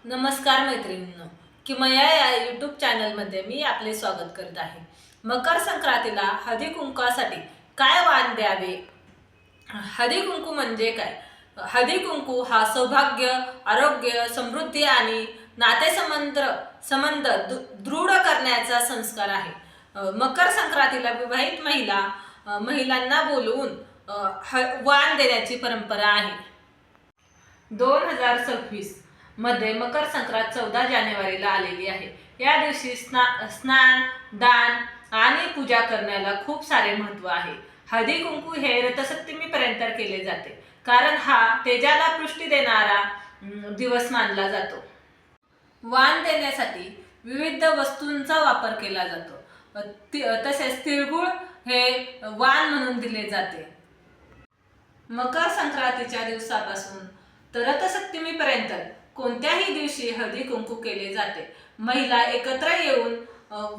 नमस्कार मैत्रिणींनो, किमया या यूट्यूब चॅनलमध्ये मी आपले स्वागत करत आहे। मकर संक्रांतीला हळदी कुंकवासाठी काय वाण द्यावे? हळदी कुंकू म्हणजे काय? हळदी कुंकू हा सौभाग्य, आरोग्य, समृद्धी आणि नातेसंबंध दृढ करण्याचा संस्कार आहे। मकर संक्रांतीला विवाहित महिलांना बोलवून वाण देण्याची परंपरा आहे। 2026 मध्ये मकर संक्रांत 14 जानेवारीला आलेली आहे। या दिवशी स्नान, दान आणि पूजा करण्याला खूप सारे महत्त्व आहे। हळदी कुंकू हे रथसप्तमीपर्यंत केले जाते, कारण हा तेजाला पुष्टी देणारा दिवस मानला जातो। वाण देण्यासाठी विविध वस्तूंचा वापर केला जातो। तसेच तिळगुळ हे वाण म्हणून दिले जाते। मकर संक्रांतीच्या दिवसापासून तर रथसप्तमीपर्यंत कोणत्याही दिवशी हळदी कुंकू केले जाते। महिला एकत्र येऊन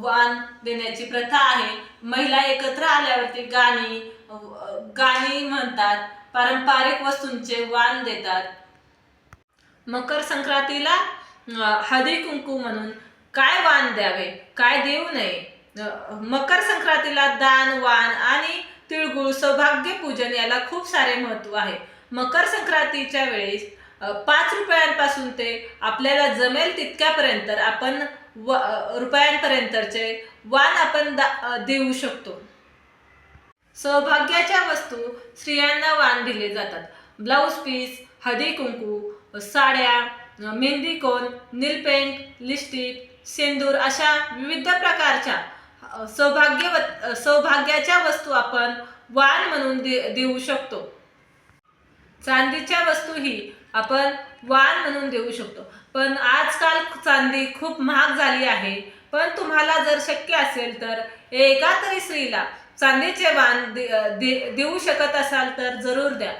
वाण देण्याची प्रथा आहे। महिला एकत्र आल्यावरती गाणी म्हणतात, पारंपरिक वस्तूंचे वाण देतात। मकर संक्रांतीला हळदी कुंकू म्हणून काय वाण द्यावे, काय देऊ नये? मकर संक्रांतीला दान, वाण आणि तिळगुळ, सौभाग्य पूजन याला खूप सारे महत्त्व आहे। मकर संक्रांतीच्या वेळेस 5 रुपयांपासून ते आपल्याला जमेल तितक्यापर्यंत आपण रुपयांपर्यंतचे वाण आपण देऊ शकतो। सौभाग्याच्या वस्तू स्त्रियांना वाण दिले जातात। ब्लाउज पीस, हळदी कुंकू, साड्या, मेहंदी कोन, नीलपेंट, लिपस्टिक, सेंदूर अशा विविध प्रकारच्या सौभाग्याच्या वस्तू आपण वाण म्हणून देऊ शकतो। चांदीच्या वस्तूही आपण वाण म्हणून देऊ शकतो, पण आजकाल चांदी खूप महाग झाली आहे। पण तुम्हाला जर शक्य असेल तर एका तरी स्त्रीला चांदीचे वाण देऊ शकत असाल तर जरूर द्या।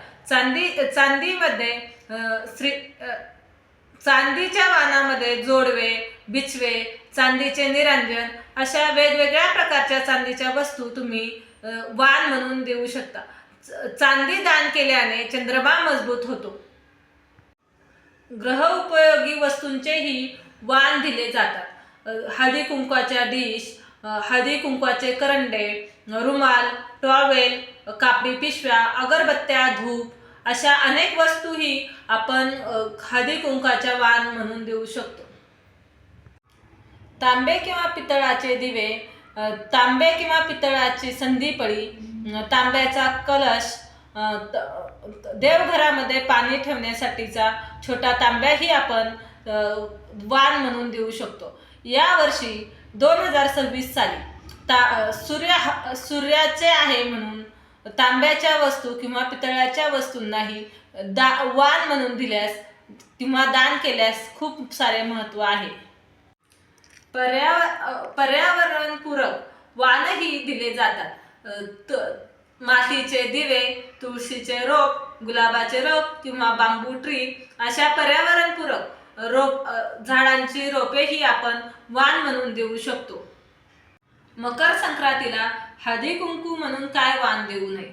चांदीच्या वाणामध्ये जोडवे, बिछवे, चांदीचे निरांजन अशा वेगवेगळ्या प्रकारच्या चांदीच्या वस्तू तुम्ही वाण म्हणून देऊ शकता। चांदी दान केल्याने चंद्रमा मजबूत होतो। ग्रह उपयोगी वस्तूंचेही वाण दिले जातात। हळदी कुंकवाच्या डिश, हळदी कुंकवाचे करंडे, रुमाल, टॉवेल, कापडी पिशव्या, अगरबत्त्या, धूप अशा अनेक वस्तूही आपण हळदी कुंकवाच्या वाण म्हणून देऊ शकतो। तांबे किंवा पितळाचे दिवे, तांबे किंवा पितळाची संधीपळी, तांब्याचा कलश, देवघरामध्ये पाणी ठेवण्यासाठीचा छोटा तांब्याही आपण वाण म्हणून देऊ शकतो। या वर्षी 2026 साली सूर्याचे आहे म्हणून तांब्याच्या वस्तू किंवा पितळाच्या वस्तूंनाही वाण म्हणून दिल्यास किंवा दान केल्यास खूप सारे महत्त्व आहे। पर्यावरणपूरक वाणही दिले जातात। मातीचे दिवे, तुळशीचे रोप, गुलाबाचे रोप किंवा बांबू ट्री अशा पर्यावरणपूरक झाडांची रोपेही आपण वाण म्हणून देऊ शकतो। मकर संक्रांतीला हळदी कुंकू म्हणून काय वाण देऊ नये?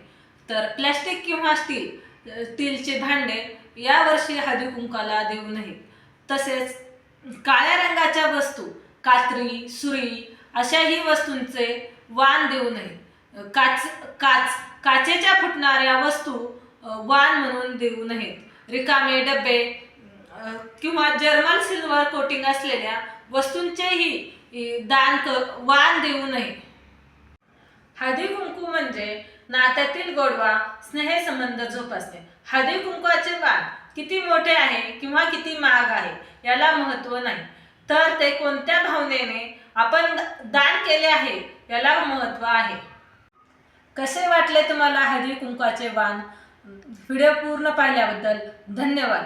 तर प्लास्टिक किंवा स्टीलचे भांडे यावर्षी हळदी कुंकवाला देऊ नये। तसेच काळ्या रंगाच्या वस्तू, कात्री, सुरी अशाही वस्तूंचे वाण देऊ नये। काचेच्या फुटणाऱ्या वस्तू वाण म्हणून देऊ नयेत। रिकामे डबे किंवा जर्मन सिल्वर कोटिंग असलेल्या वस्तूंचेही वाण देऊ नये। हळदी कुंकू म्हणजे नात्यातील गोडवा, स्नेहसंबंध जोपासणे। हळदी कुंकवाचे वाण किती मोठे आहे किंवा किती महाग आहे याला महत्त्व नाही, तर ते कोणत्या भावनेने आपण दान केले आहे याला महत्त्व आहे। कसे वाटले तुम्हाला हळदी कुंकवाचे वाण? व्हिडिओ पूर्ण पाहिल्याबद्दल धन्यवाद।